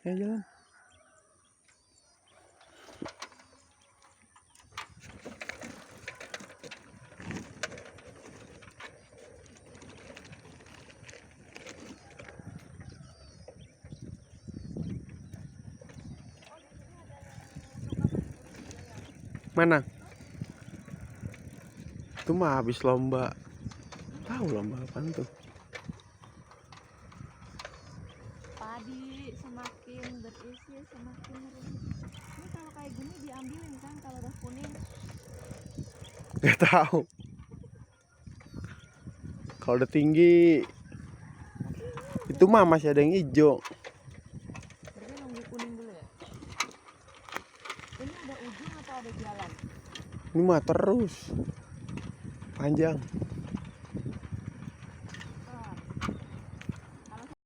anaknya jalan. Mana? Itu mah habis lomba. Tahu lomba apaan tuh? Padi semakin berisi semakin rumput. Ini kalau kayak gini diambilin kan kalau udah kuning. Gak tahu. Kalau udah tinggi itu mah masih ada yang hijau. Berarti nunggu kuning dulu ya. Ini ada ujung atau ada jalan? Ini mah terus panjang.